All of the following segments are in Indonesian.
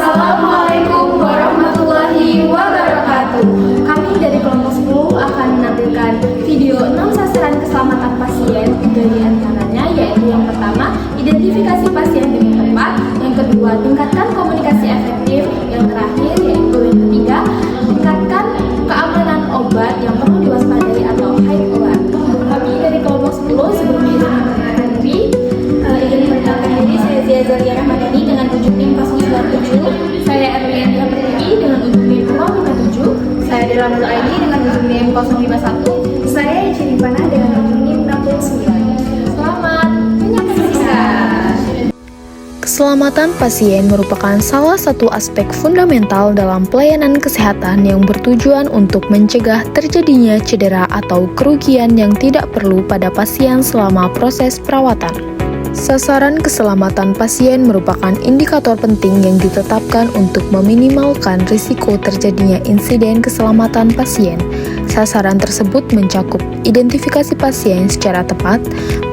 Assalamualaikum warahmatullahi wabarakatuh. Kami dari kelompok 10 akan menampilkan video 6 sasaran keselamatan pasien. 3 di antaranya yaitu yang pertama, identifikasi pasien dengan tepat. Yang kedua, tingkatkan komunikasi efektif. Yang terakhir yaitu yang ketiga, tingkatkan keamanan obat yang perlu diwaspadai atau high alert. Kami dari kelompok 10 sebelumnya izin memperkenalkan diri, saya Zia Zalia Rahmadani dengan ujung NIM 097. Saya Erwin Pertiwi dengan ujung NIM 057. Saya Dela Nur Aini dengan ujung NIM 051. Saya Iciripana dengan ujung NIM 69. Selamat menyaksikan. Keselamatan pasien merupakan salah satu aspek fundamental dalam pelayanan kesehatan yang bertujuan untuk mencegah terjadinya cedera atau kerugian yang tidak perlu pada pasien selama proses perawatan. Sasaran keselamatan pasien merupakan indikator penting yang ditetapkan untuk meminimalkan risiko terjadinya insiden keselamatan pasien. Sasaran tersebut mencakup identifikasi pasien secara tepat,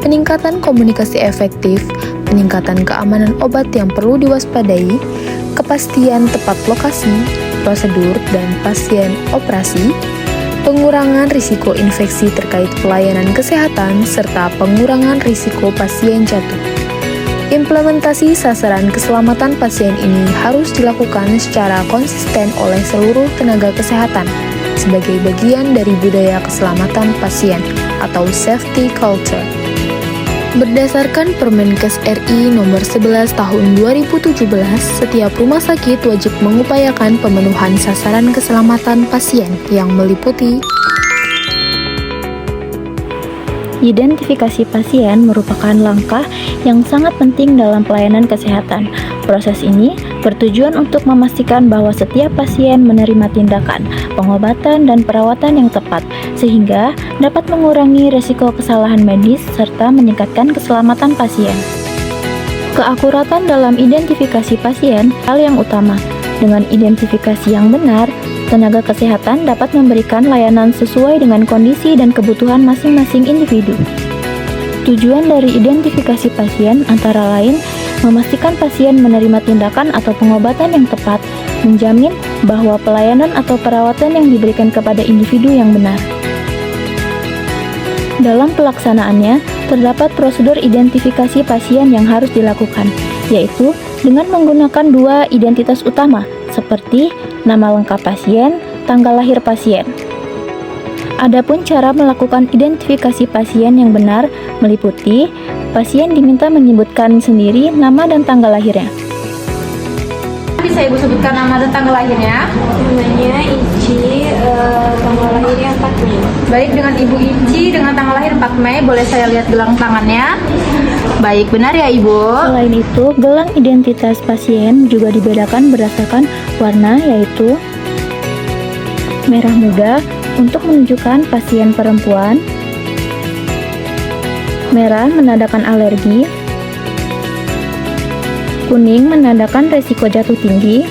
peningkatan komunikasi efektif, peningkatan keamanan obat yang perlu diwaspadai, kepastian tepat lokasi, prosedur, dan pasien operasi, pengurangan risiko infeksi terkait pelayanan kesehatan, serta pengurangan risiko pasien jatuh. Implementasi sasaran keselamatan pasien ini harus dilakukan secara konsisten oleh seluruh tenaga kesehatan sebagai bagian dari budaya keselamatan pasien atau safety culture. Berdasarkan Permenkes RI Nomor 11 Tahun 2017, setiap rumah sakit wajib mengupayakan pemenuhan sasaran keselamatan pasien yang meliputi identifikasi pasien merupakan langkah yang sangat penting dalam pelayanan kesehatan. Proses ini bertujuan untuk memastikan bahwa setiap pasien menerima tindakan, pengobatan, dan perawatan yang tepat, sehingga dapat mengurangi risiko kesalahan medis serta meningkatkan keselamatan pasien. Keakuratan dalam identifikasi pasien hal yang utama. Dengan identifikasi yang benar, tenaga kesehatan dapat memberikan layanan sesuai dengan kondisi dan kebutuhan masing-masing individu. Tujuan dari identifikasi pasien antara lain memastikan pasien menerima tindakan atau pengobatan yang tepat, menjamin bahwa pelayanan atau perawatan yang diberikan kepada individu yang benar. Dalam pelaksanaannya, terdapat prosedur identifikasi pasien yang harus dilakukan, yaitu dengan menggunakan 2 identitas utama, seperti nama lengkap pasien, tanggal lahir pasien. Adapun cara melakukan identifikasi pasien yang benar meliputi pasien diminta menyebutkan sendiri nama dan tanggal lahirnya. Bisa Ibu sebutkan nama dan tanggal lahirnya? Namanya Ici, tanggal lahirnya 4 Mei. Baik, dengan Ibu Ici dengan tanggal lahir 4 Mei, boleh saya lihat gelang tangannya? Baik, benar ya Ibu? Selain itu, gelang identitas pasien juga dibedakan berdasarkan warna, yaitu merah muda untuk menunjukkan pasien perempuan, merah menandakan alergi, kuning menandakan resiko jatuh tinggi,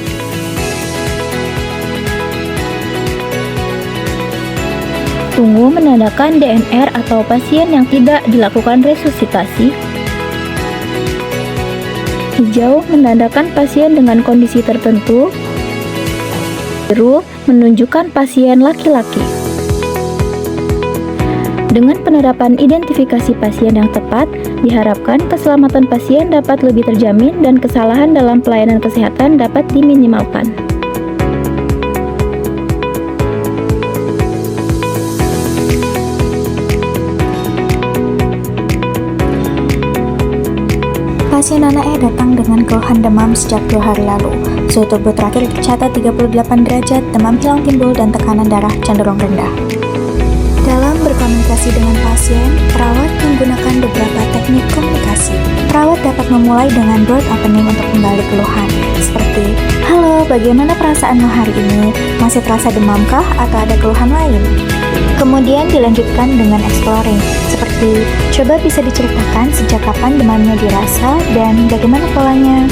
ungu menandakan DNR atau pasien yang tidak dilakukan resusitasi, hijau menandakan pasien dengan kondisi tertentu, biru menunjukkan pasien laki-laki. Dengan penerapan identifikasi pasien yang tepat, diharapkan keselamatan pasien dapat lebih terjamin dan kesalahan dalam pelayanan kesehatan dapat diminimalkan. Pasien anak E datang dengan keluhan demam sejak 2 hari lalu. Suhu tubuh terakhir tercatat 38 derajat, demam hilang timbul, dan tekanan darah cenderung rendah. Dalam berkomunikasi dengan pasien, perawat menggunakan beberapa teknik komunikasi. Perawat dapat memulai dengan word opening untuk menggali keluhan, seperti, "Halo, bagaimana perasaanmu hari ini? Masih terasa demamkah atau ada keluhan lain?" Kemudian dilanjutkan dengan exploring, seperti, "Coba bisa diceritakan sejak kapan demamnya dirasa dan bagaimana polanya?"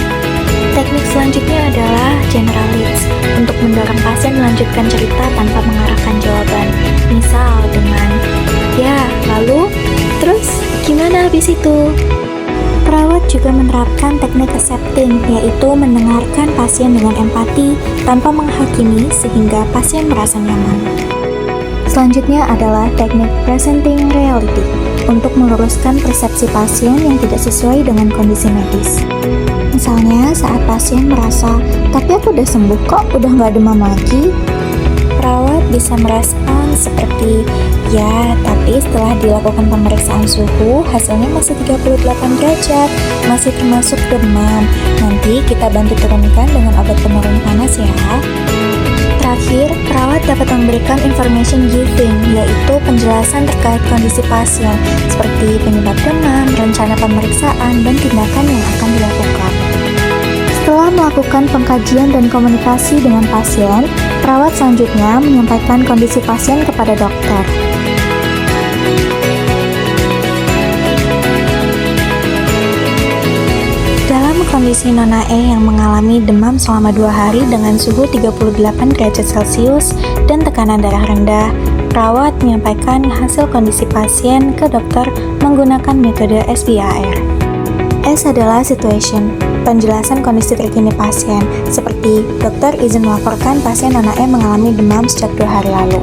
Teknik selanjutnya adalah general leads, untuk mendorong pasien melanjutkan cerita tanpa mengarahkan jawaban. Misal dengan, "Ya, lalu? Terus, gimana habis itu?" Perawat juga menerapkan teknik accepting, yaitu mendengarkan pasien dengan empati tanpa menghakimi sehingga pasien merasa nyaman. Selanjutnya adalah teknik presenting reality untuk meluruskan persepsi pasien yang tidak sesuai dengan kondisi medis. Misalnya saat pasien merasa, tapi aku udah sembuh kok, udah nggak demam lagi. Perawat bisa merespon seperti, ya, tapi setelah dilakukan pemeriksaan suhu, hasilnya masih 38 derajat, masih termasuk demam. Nanti kita bantu turunkan dengan obat penurun panas ya. Terakhir, perawat dapat memberikan information giving, yaitu penjelasan terkait kondisi pasien, seperti penyebab demam, rencana pemeriksaan, dan tindakan yang akan dilakukan. Setelah melakukan pengkajian dan komunikasi dengan pasien, perawat selanjutnya menyampaikan kondisi pasien kepada dokter. Dalam kondisi Nona E yang mengalami demam selama 2 hari dengan suhu 38 derajat Celcius dan tekanan darah rendah, perawat menyampaikan hasil kondisi pasien ke dokter menggunakan metode SBAR. S adalah situation, penjelasan kondisi terkini pasien, seperti dokter izin melaporkan pasien Nona E mengalami demam sejak 2 hari lalu.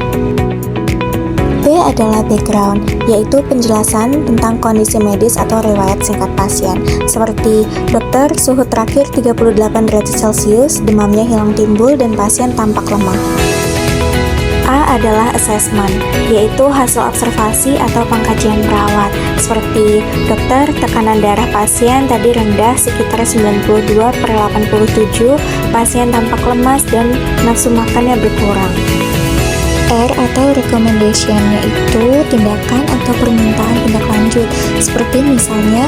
B adalah background, yaitu penjelasan tentang kondisi medis atau riwayat singkat pasien, seperti dokter suhu terakhir 38 derajat Celcius, demamnya hilang timbul dan pasien tampak lemah. A adalah assessment, yaitu hasil observasi atau pengkajian perawat, seperti dokter tekanan darah pasien tadi rendah sekitar 92/87, pasien tampak lemas dan nafsu makannya berkurang. R atau recommendation, yaitu tindakan atau permintaan tindak lanjut, seperti misalnya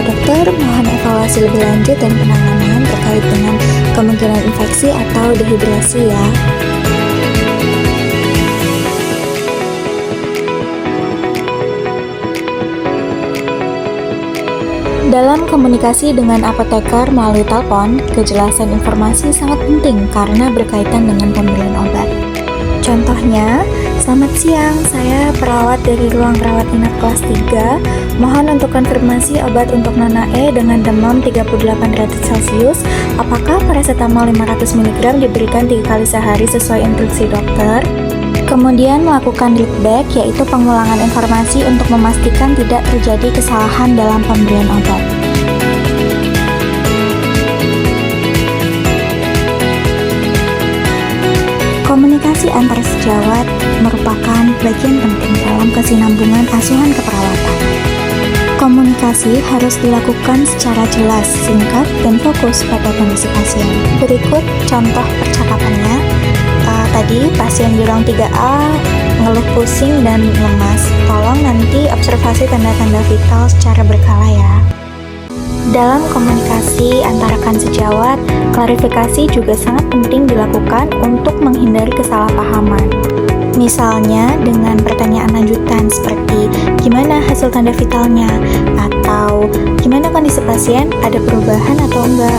dokter mohon evaluasi lebih lanjut dan penanganan terkait dengan kemungkinan infeksi atau dehidrasi ya. Dalam komunikasi dengan apoteker melalui telepon, kejelasan informasi sangat penting karena berkaitan dengan pemberian obat. Contohnya, selamat siang, saya perawat dari ruang rawat inap kelas 3. Mohon untuk konfirmasi obat untuk Nona E dengan demam 38 derajat Celcius. Apakah paracetamol 500 mg diberikan 3 kali sehari sesuai instruksi dokter? Kemudian melakukan read back, yaitu pengulangan informasi untuk memastikan tidak terjadi kesalahan dalam pemberian obat. Komunikasi antar sejawat merupakan bagian penting dalam kesinambungan asuhan keperawatan. Komunikasi harus dilakukan secara jelas, singkat, dan fokus pada kondisi pasien. Berikut contoh percakapannya. Tadi pasien di ruang 3A ngeluh pusing dan lemas. Tolong nanti observasi tanda-tanda vital secara berkala ya. Dalam komunikasi antara rekan sejawat, klarifikasi juga sangat penting dilakukan untuk menghindari kesalahpahaman. Misalnya dengan pertanyaan lanjutan seperti gimana hasil tanda vitalnya, atau gimana kondisi pasien, ada perubahan atau enggak.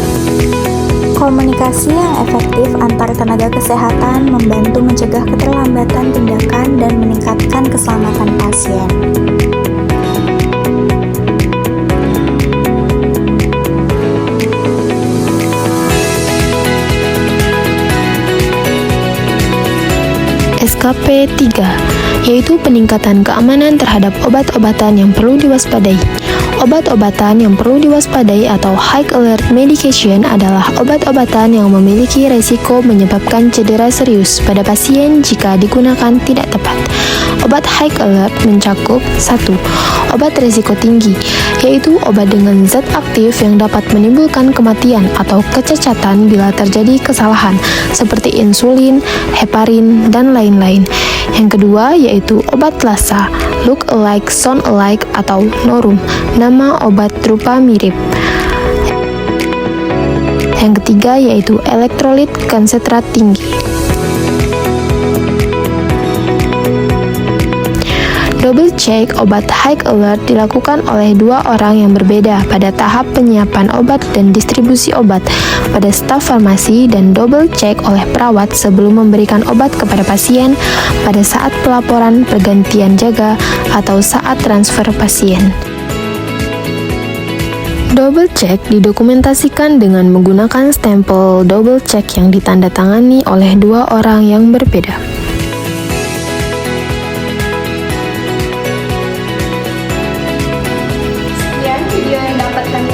Komunikasi yang efektif antar tenaga kesehatan membantu mencegah keterlambatan tindakan dan meningkatkan keselamatan pasien. SKP 3, yaitu peningkatan keamanan terhadap obat-obatan yang perlu diwaspadai. Obat-obatan yang perlu diwaspadai atau high alert medication adalah obat-obatan yang memiliki resiko menyebabkan cedera serius pada pasien jika digunakan tidak tepat. Obat high alert mencakup 1. Obat risiko tinggi, yaitu obat dengan zat aktif yang dapat menimbulkan kematian atau kecacatan bila terjadi kesalahan, seperti insulin, heparin, dan lain-lain. Yang kedua yaitu obat LASA, look alike, sound alike, atau Norum, nama obat rupa mirip. Yang ketiga yaitu elektrolit konsentrat tinggi. Double check obat high alert dilakukan oleh 2 orang yang berbeda pada tahap penyiapan obat dan distribusi obat pada staf farmasi, dan double check oleh perawat sebelum memberikan obat kepada pasien pada saat pelaporan pergantian jaga atau saat transfer pasien. Double check didokumentasikan dengan menggunakan stempel double check yang ditandatangani oleh dua orang yang berbeda. Sekian video yang dapat kami